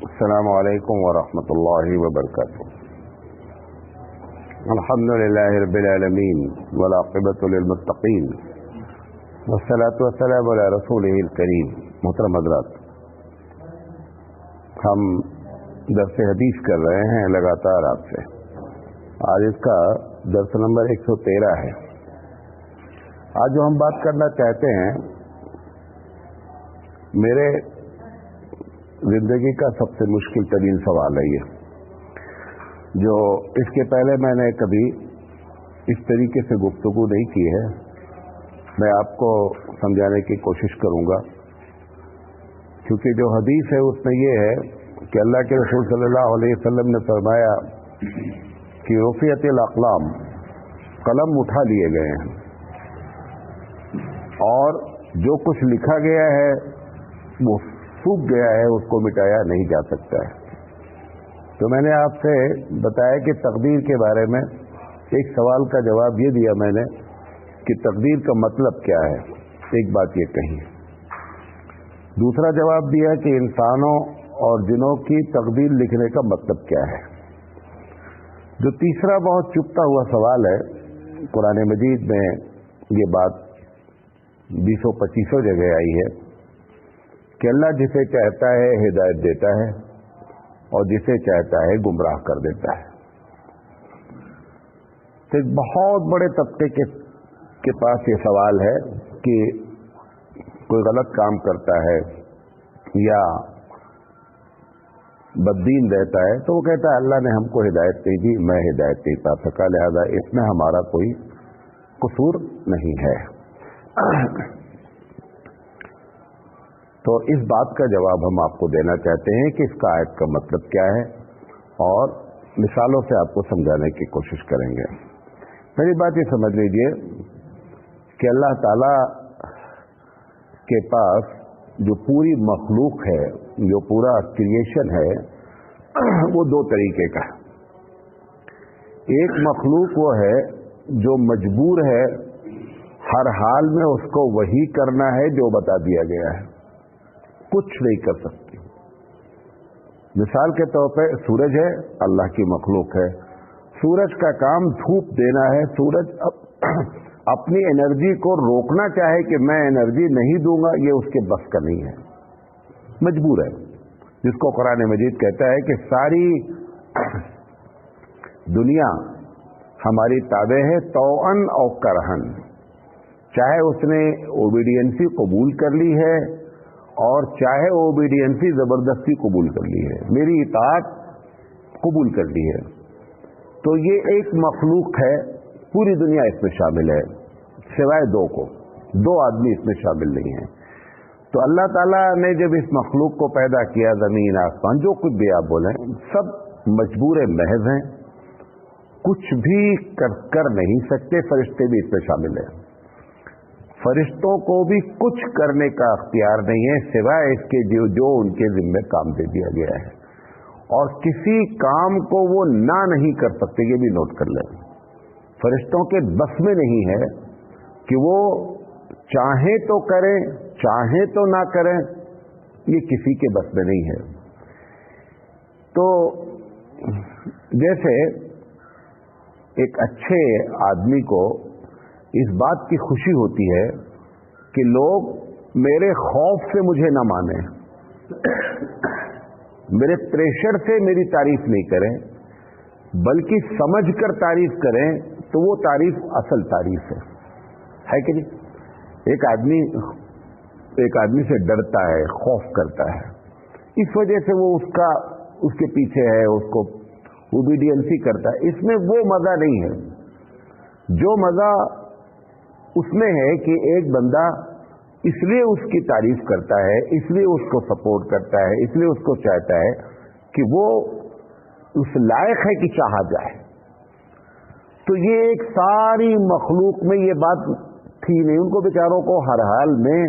السلام علیکم ورحمۃ اللہ وبرکاتہ. الحمد للہ رب العالمین والعاقبۃ للمتقین والصلاۃ والسلام علی رسولہ الکریم. محترم حضرات، ہم درس حدیث کر رہے ہیں لگاتار آپ سے. آج اس کا درس نمبر 113 ہے. آج جو ہم بات کرنا چاہتے ہیں، میرے زندگی کا سب سے مشکل ترین سوال ہے یہ، جو اس کے پہلے میں نے کبھی اس طریقے سے گفتگو نہیں کی ہے. میں آپ کو سمجھانے کی کوشش کروں گا، کیونکہ جو حدیث ہے اس میں یہ ہے کہ اللہ کے رسول صلی اللہ علیہ وسلم نے فرمایا کہ رفعت الاقلام، قلم اٹھا لیے گئے ہیں اور جو کچھ لکھا گیا ہے وہ سوکھ گیا ہے، اس کو مٹایا نہیں جا سکتا ہے. تو میں نے آپ سے بتایا کہ تقدیر کے بارے میں ایک سوال کا جواب یہ دیا میں نے کہ تقدیر کا مطلب کیا ہے. ایک بات یہ کہی. دوسرا جواب دیا کہ انسانوں اور جنوں کی تقدیر لکھنے کا مطلب کیا ہے. جو تیسرا بہت چپتا ہوا سوال ہے، قرآن مجید میں یہ بات 20-25 جگہ آئی ہے کہ اللہ جسے چاہتا ہے ہدایت دیتا ہے اور جسے چاہتا ہے گمراہ کر دیتا ہے. تو ایک بہت بڑے طبقے کے پاس یہ سوال ہے کہ کوئی غلط کام کرتا ہے یا بددین رہتا ہے تو وہ کہتا ہے اللہ نے ہم کو ہدایت نہیں دی، میں ہدایت نہیں پا سکا، لہذا اس میں ہمارا کوئی قصور نہیں ہے. تو اس بات کا جواب ہم آپ کو دینا چاہتے ہیں کہ اس کا آیت کا مطلب کیا ہے اور مثالوں سے آپ کو سمجھانے کی کوشش کریں گے. پہلی بات یہ سمجھ لیجئے کہ اللہ تعالی کے پاس جو پوری مخلوق ہے، جو پورا کریشن ہے، وہ دو طریقے کا ہے. ایک مخلوق وہ ہے جو مجبور ہے ہر حال میں اس کو وہی کرنا ہے جو بتا دیا گیا ہے، کچھ نہیں کر سکتی. مثال کے طور پہ سورج ہے، اللہ کی مخلوق ہے. سورج کا کام دھوپ دینا ہے. سورج اپنی انرجی کو روکنا چاہے کہ میں انرجی نہیں دوں گا، یہ اس کے بس کا نہیں ہے، مجبور ہے. جس کو قرآن مجید کہتا ہے کہ ساری دنیا ہماری تابع ہے، توأن اور کرہن. چاہے اس نے اوبیڈینسی قبول کر لی ہے اور چاہے اوبیڈینسی زبردستی قبول کر لی ہے، میری اطاعت قبول کر لی ہے. تو یہ ایک مخلوق ہے، پوری دنیا اس میں شامل ہے سوائے دو آدمی اس میں شامل نہیں ہیں. تو اللہ تعالیٰ نے جب اس مخلوق کو پیدا کیا، زمین آسمان جو کچھ بھی آپ بولیں، سب مجبور محض ہیں، کچھ بھی کر نہیں سکتے. فرشتے بھی اس میں شامل ہیں. فرشتوں کو بھی کچھ کرنے کا اختیار نہیں ہے سوائے اس کے جو ان کے ذمہ کام دے دیا گیا ہے، اور کسی کام کو وہ نہیں کر سکتے. یہ بھی نوٹ کر لیں، فرشتوں کے بس میں نہیں ہے کہ وہ چاہیں تو کریں چاہیں تو نہ کریں، یہ کسی کے بس میں نہیں ہے. تو جیسے ایک اچھے آدمی کو اس بات کی خوشی ہوتی ہے کہ لوگ میرے خوف سے مجھے نہ مانیں، میرے پریشر سے میری تعریف نہیں کریں، بلکہ سمجھ کر تعریف کریں، تو وہ تعریف اصل تعریف ہے کہ نہیں. ایک آدمی سے ڈرتا ہے، خوف کرتا ہے، اس وجہ سے وہ اس کے پیچھے ہے، اس کو اوبیڈینسی کرتا ہے. اس میں وہ مزہ نہیں ہے. جو مزہ اس میں ہے کہ ایک بندہ اس لیے اس کی تعریف کرتا ہے، اس لیے اس کو سپورٹ کرتا ہے، اس لیے اس کو چاہتا ہے کہ وہ اس لائق ہے کہ چاہا جائے. تو یہ ایک ساری مخلوق میں یہ بات تھی نہیں. ان کو بیچاروں کو ہر حال میں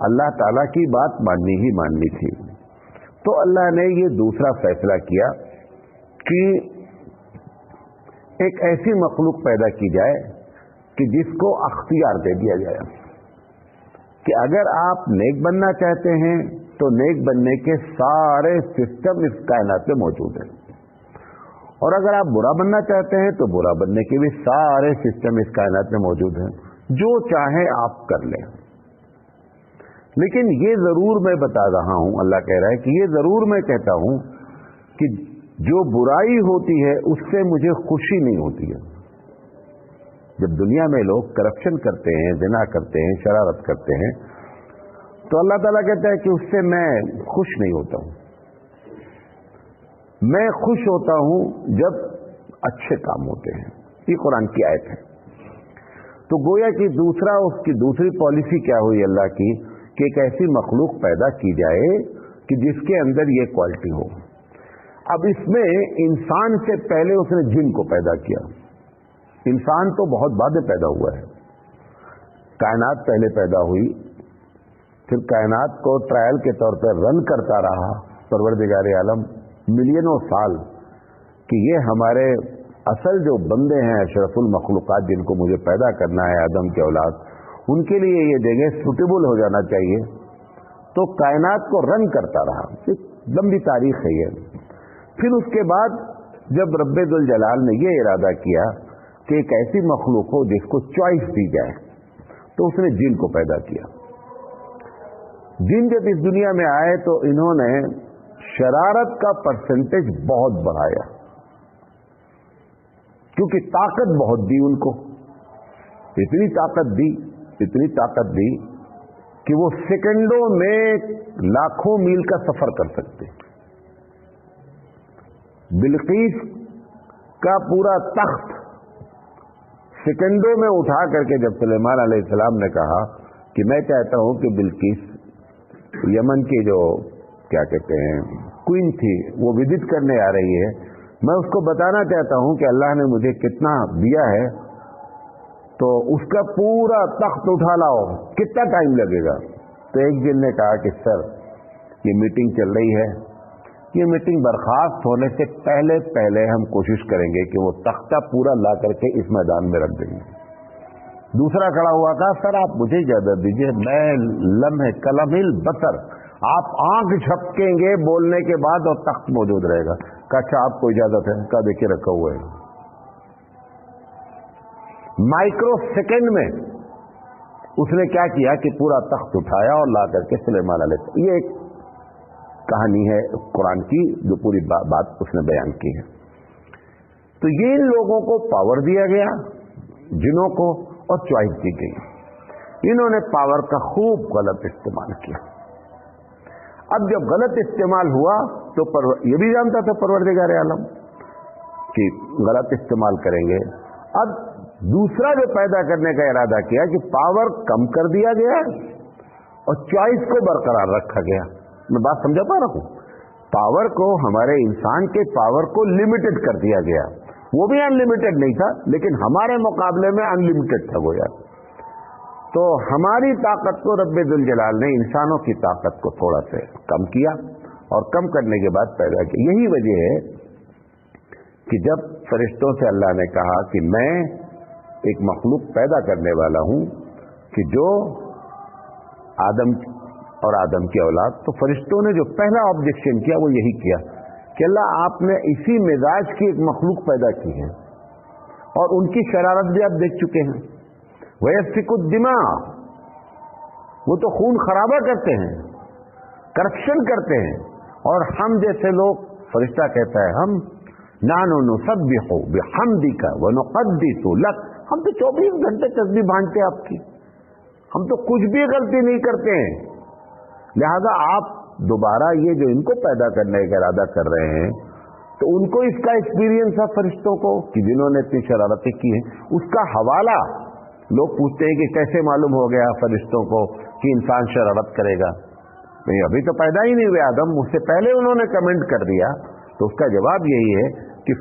اللہ تعالیٰ کی بات ماننی ہی ماننی تھی. تو اللہ نے یہ دوسرا فیصلہ کیا کہ ایک ایسی مخلوق پیدا کی جائے کہ جس کو اختیار دے دیا جائے. کہ اگر آپ نیک بننا چاہتے ہیں تو نیک بننے کے سارے سسٹم اس کائنات میں موجود ہیں، اور اگر آپ برا بننا چاہتے ہیں تو برا بننے کے بھی سارے سسٹم اس کائنات میں موجود ہیں، جو چاہیں آپ کر لیں۔ لیکن یہ ضرور میں بتا رہا ہوں، اللہ کہہ رہا ہے کہ یہ ضرور میں کہتا ہوں کہ جو برائی ہوتی ہے اس سے مجھے خوشی نہیں ہوتی ہے۔ جب دنیا میں لوگ کرپشن کرتے ہیں، زنا کرتے ہیں، شرارت کرتے ہیں، تو اللہ تعالیٰ کہتا ہے کہ اس سے میں خوش نہیں ہوتا ہوں۔ میں خوش ہوتا ہوں جب اچھے کام ہوتے ہیں۔ یہ قرآن کی آیت ہے۔ تو گویا کہ اس کی دوسری پالیسی کیا ہوئی اللہ کی کہ ایک ایسی مخلوق پیدا کی جائے کہ جس کے اندر یہ کوالٹی ہو۔ اب اس میں انسان سے پہلے اس نے جن کو پیدا کیا۔ انسان تو بہت بعد پیدا ہوا ہے۔ کائنات پہلے پیدا ہوئی، پھر کائنات کو ٹرائل کے طور پر رن کرتا رہا پروردگار عالم ملینوں سال کہ یہ ہمارے اصل جو بندے ہیں اشرف المخلوقات جن کو مجھے پیدا کرنا ہے، آدم کے اولاد، ان کے لیے یہ جگہ سوٹیبل ہو جانا چاہیے۔ تو کائنات کو رن کرتا رہا، ایک لمبی تاریخ ہے یہ۔ پھر اس کے بعد جب رب ذوالجلال نے یہ ارادہ کیا کہ ایک ایسی مخلوق ہو جس کو چوائس دی جائے، تو اس نے جن کو پیدا کیا۔ جن جب اس دنیا میں آئے تو انہوں نے شرارت کا پرسنٹیج بہت بڑھایا، کیونکہ طاقت بہت دی ان کو، اتنی طاقت دی کہ وہ سیکنڈوں میں لاکھوں میل کا سفر کر سکتے۔ بلقیس کا پورا تخت سیکنڈوں میں اٹھا کر کے جب سلیمان علیہ السلام نے کہا کہ میں چاہتا ہوں کہ بلقیس یمن کی جو کیا کہتے ہیں کوئین تھی، وہ وزٹ کرنے آ رہی ہے، میں اس کو بتانا چاہتا ہوں کہ اللہ نے مجھے کتنا دیا ہے، تو اس کا پورا تخت اٹھا لاؤ، کتنا ٹائم لگے گا؟ تو ایک جن نے کہا کہ سر یہ میٹنگ چل رہی ہے، یہ میٹنگ برخاست ہونے سے پہلے ہم کوشش کریں گے کہ وہ تختہ پورا لا کر کے اس میدان میں رکھ دیں گے۔ دوسرا کھڑا ہوا کہا سر آپ مجھے اجازت دیجیے، میں لمحے کلمل بسر آپ آنکھ جھپکیں گے بولنے کے بعد اور تخت موجود رہے گا۔ کہا اچھا آپ کو اجازت ہے؟ کہا دیکھیے رکھا ہوا ہے۔ مائکرو سیکنڈ میں اس نے کیا کیا کہ پورا تخت اٹھایا اور لا کر کے سلیمان علیہ السلام، یہ ایک کہانی ہے قرآن کی جو پوری بات اس نے بیان کی ہے۔ تو یہ ان لوگوں کو پاور دیا گیا، جنوں کو، اور چوائس دی گئی۔ انہوں نے پاور کا خوب غلط استعمال کیا۔ اب جب غلط استعمال ہوا تو یہ بھی جانتا تھا پروردگار عالم کہ غلط استعمال کریں گے۔ اب دوسرا جو پیدا کرنے کا ارادہ کیا کہ پاور کم کر دیا گیا اور چوائس کو برقرار رکھا گیا۔ میں بات سمجھا پا رہا ہوں؟ پاور کو، ہمارے انسان کے پاور کو لمیٹڈ کر دیا گیا، وہ بھی ان لمیٹڈ نہیں تھا لیکن ہمارے مقابلے میں ان لمیٹڈ تھا گویا۔ تو ہماری طاقت کو رب ذوالجلال نے انسانوں کی طاقت کو تھوڑا سے کم کیا، اور کم کرنے کے بعد پیدا کیا۔ یہی وجہ ہے کہ جب فرشتوں سے اللہ نے کہا کہ میں ایک مخلوق پیدا کرنے والا ہوں کہ جو آدم اور آدم کی اولاد، تو فرشتوں نے جو پہلا آبجیکشن کیا وہ یہی کیا کہ اللہ آپ نے اسی مزاج کی ایک مخلوق پیدا کی ہے، اور ان کی شرارت بھی آپ دیکھ چکے ہیں۔ وَيَسْفِكُ الدِّمَاءَ، وہ تو خون خرابہ کرتے ہیں، کرپشن کرتے ہیں، اور ہم جیسے لوگ، فرشتہ کہتا ہے ہم نَحْنُ نُسَبِّحُ بِحَمْدِكَ وَنُقَدِّسُ لَكَ، ہم تو 24 گھنٹے تسبیح بھانتے ہیں آپ کی، ہم تو کچھ بھی غلطی نہیں کرتے ہیں۔ لہذا آپ دوبارہ یہ جو ان کو پیدا کرنے کا ارادہ کر رہے ہیں، تو ان کو اس کا ایکسپیرینس ہے فرشتوں کو کہ جنہوں نے اتنی شرارتیں کی ہیں، اس کا حوالہ لوگ پوچھتے ہیں کہ کیسے معلوم ہو گیا فرشتوں کو کہ انسان شرارت کرے گا؟ نہیں، ابھی تو پیدا ہی نہیں ہوئے آدم، اس سے پہلے انہوں نے کمنٹ کر دیا۔ تو اس کا جواب یہی ہے کہ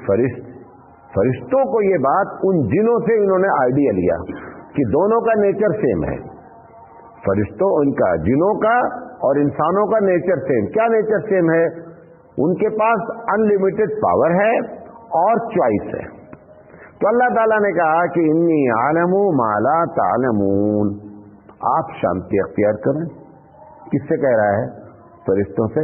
فرشتوں کو یہ بات ان جنوں سے انہوں نے آئیڈیا لیا کہ دونوں کا نیچر سیم ہے، فرشتوں ان کا، جنوں کا اور انسانوں کا نیچر سیم۔ کیا نیچر سیم ہے؟ ان کے پاس ان لمیٹڈ پاور ہے اور چوائس ہے۔ تو اللہ تعالیٰ نے کہا کہ انی عالم ما لا تعلمون، آپ شانتی اختیار کریں. کس سے کہہ رہا ہے؟ فرشتوں سے.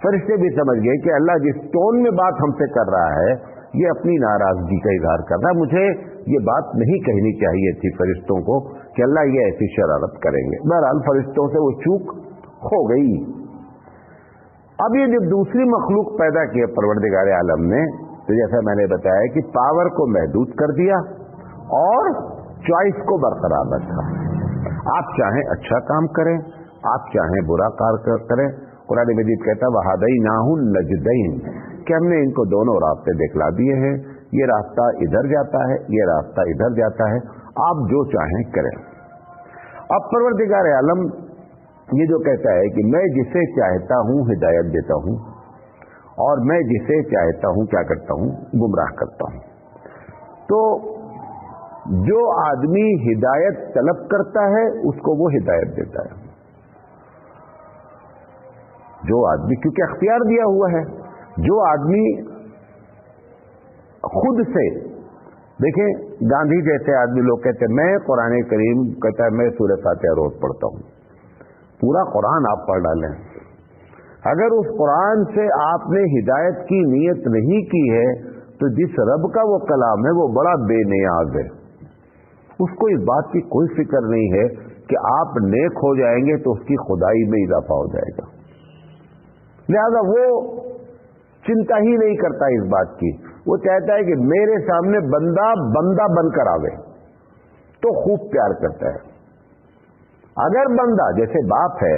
فرشتے بھی سمجھ گئے کہ اللہ جس ٹون میں بات ہم سے کر رہا ہے یہ اپنی ناراضگی کا اظہار کر رہا ہے, مجھے یہ بات نہیں کہنی چاہیے تھی فرشتوں کو کہ اللہ یہ ایسی شرارت کریں گے. بہرحال فرشتوں سے وہ چوک ہو گئی. اب یہ جب دوسری مخلوق پیدا کی پروردگار عالم نے, تو جیسا میں نے بتایا کہ پاور کو محدود کر دیا اور چوائس کو برقرار رکھا. آپ چاہیں اچھا کام کریں, آپ چاہیں برا کار کریں. قرآن مجید کہتا وَهَدَيْنَاهُ النَّجْدَيْنِ کہ ہم نے ان کو دونوں راستے دکھلا دیے ہیں, یہ راستہ ادھر جاتا ہے, یہ راستہ ادھر جاتا ہے, آپ جو چاہیں کریں. اب پروردگار عالم یہ جو کہتا ہے کہ میں جسے چاہتا ہوں ہدایت دیتا ہوں اور میں جسے چاہتا ہوں کیا کرتا ہوں, گمراہ کرتا ہوں. تو جو آدمی ہدایت طلب کرتا ہے اس کو وہ ہدایت دیتا ہے. جو آدمی, کیونکہ اختیار دیا ہوا ہے, جو آدمی خود سے, دیکھیں گاندھی جیسے آدمی لوگ کہتے ہیں میں قرآن کریم, کہتا ہے میں سورہ فاتحہ روز پڑھتا ہوں. پورا قرآن آپ پڑھ ڈالیں, اگر اس قرآن سے آپ نے ہدایت کی نیت نہیں کی ہے تو جس رب کا وہ کلام ہے وہ بڑا بے نیاز ہے. اس کو اس بات کی کوئی فکر نہیں ہے کہ آپ نیک ہو جائیں گے تو اس کی خدائی میں اضافہ ہو جائے گا, لہذا وہ چنتا ہی نہیں کرتا اس بات کی. وہ چاہتا ہے کہ میرے سامنے بندہ بن کر آوے تو خوب پیار کرتا ہے. اگر بندہ جیسے باپ ہے,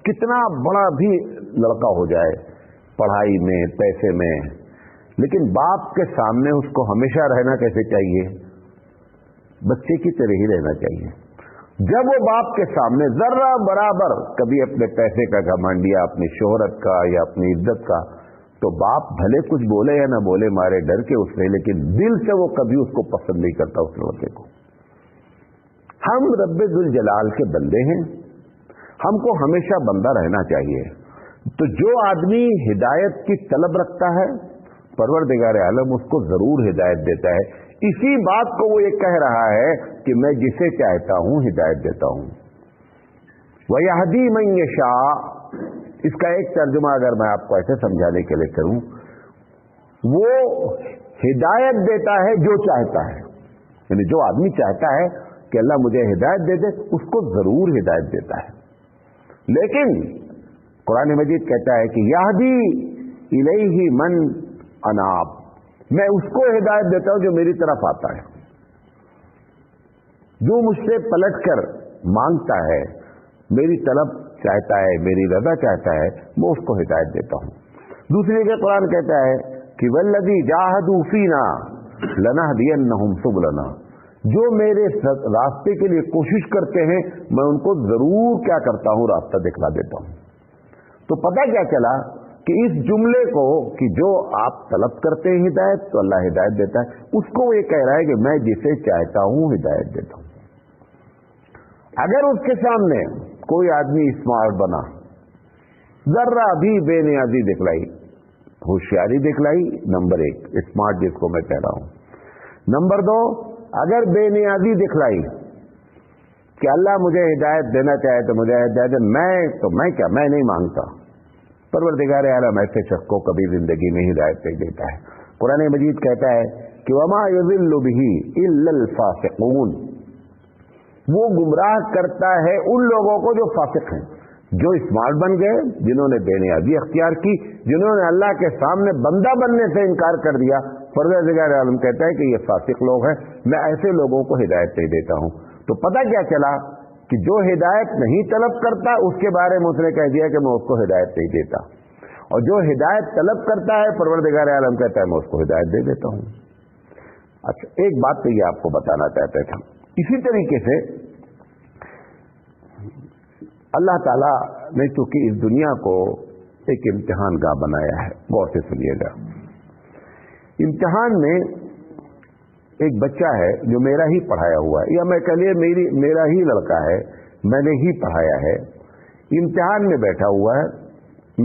کتنا بڑا بھی لڑکا ہو جائے پڑھائی میں پیسے میں, لیکن باپ کے سامنے اس کو ہمیشہ رہنا کیسے چاہیے؟ بچے کی طرح ہی رہنا چاہیے. جب وہ باپ کے سامنے ذرہ برابر کبھی اپنے پیسے کا گھمنڈ یا اپنی شہرت کا یا اپنی عزت کا, تو باپ بھلے کچھ بولے یا نہ بولے مارے ڈر کے اس سے, لیکن دل سے وہ کبھی اس کو پسند نہیں کرتا اس لڑکے کو. ہم رب ذوالجلال کے بندے ہیں, ہم کو ہمیشہ بندہ رہنا چاہیے. تو جو آدمی ہدایت کی طلب رکھتا ہے پروردگار عالم اس کو ضرور ہدایت دیتا ہے. اسی بات کو وہ یہ کہہ رہا ہے کہ میں جسے چاہتا ہوں ہدایت دیتا ہوں. وَيَهْدِي مَن يَشَاءُ, اس کا ایک ترجمہ اگر میں آپ کو ایسے سمجھانے کے لیے کروں, وہ ہدایت دیتا ہے جو چاہتا ہے. یعنی جو آدمی چاہتا ہے کہ اللہ مجھے ہدایت دے دے, اس کو ضرور ہدایت دیتا ہے. لیکن قرآن مجید کہتا ہے کہ یہدی الیہ من اناب, میں اس کو ہدایت دیتا ہوں جو میری طرف آتا ہے, جو مجھ سے پلٹ کر مانگتا ہے, میری طلب چاہتا ہے, میری رضا چاہتا ہے, میں اس کو ہدایت دیتا ہوں. دوسری جگہ قرآن کہتا ہے کہ والذی جاہدوا فینا لنہدینہم سبلنا, جو میرے راستے کے لیے کوشش کرتے ہیں میں ان کو ضرور کیا کرتا ہوں, راستہ دکھلا دیتا ہوں. تو پتہ کیا چلا کہ اس جملے کو کہ جو آپ طلب کرتے ہیں ہدایت تو اللہ ہدایت دیتا ہے, اس کو یہ کہہ رہا ہے کہ میں جسے چاہتا ہوں ہدایت دیتا ہوں. اگر اس کے سامنے کوئی آدمی اسمارٹ بنا, ذرا بھی بے نیازی دکھلائی, ہوشیاری دکھلائی, نمبر 1 اسمارٹ جس کو میں کہہ رہا ہوں. نمبر 2 اگر بے نیازی دکھلائی کہ اللہ مجھے ہدایت دینا چاہے تو مجھے ہدایت دے, میں کیا, میں نہیں مانگتا. پروردگار عالم ایسے شخص کو کبھی زندگی میں ہدایت نہیں دیتا ہے. قرآن مجید کہتا ہے کہ وما یضل بہ الا الفاسقون, وہ گمراہ کرتا ہے ان لوگوں کو جو فاسق ہیں, جو اسمارٹ بن گئے, جنہوں نے بے نیازی اختیار کی, جنہوں نے اللہ کے سامنے بندہ بننے سے انکار کر دیا. پروردگار عالم کہتا ہے کہ یہ فاسق لوگ ہیں, میں ایسے لوگوں کو ہدایت نہیں دیتا ہوں. تو پتہ کیا چلا کہ جو ہدایت نہیں طلب کرتا اس کے بارے میں اس نے کہہ دیا کہ میں اس کو ہدایت نہیں دیتا, اور جو ہدایت طلب کرتا ہے پروردگار عالم کہتا ہے میں اس کو ہدایت دے دیتا ہوں. اچھا ایک بات تو یہ آپ کو بتانا چاہتے تھے. اسی طریقے سے اللہ تعالیٰ نے چونکہ اس دنیا کو ایک امتحان گاہ بنایا ہے, غور سے سنیے گا. امتحان میں ایک بچہ ہے جو میرا ہی پڑھایا ہوا ہے, یا میں کہہ لیے میرا ہی لڑکا ہے, میں نے ہی پڑھایا ہے, امتحان میں بیٹھا ہوا ہے,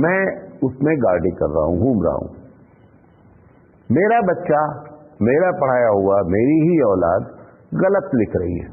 میں اس میں گاڑی کر رہا ہوں, گھوم رہا ہوں. میرا بچہ, میرا پڑھایا ہوا, میری ہی اولاد غلط لکھ رہی ہے.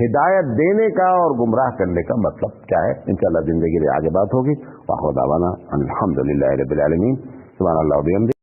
ہدایت دینے کا اور گمراہ کرنے کا مطلب کیا ہے. انشاءاللہ زندگی میں آگے بات ہوگی. وآخر دعوانا الحمدللہ رب العالمین. سبحان اللہ و بحمدہ.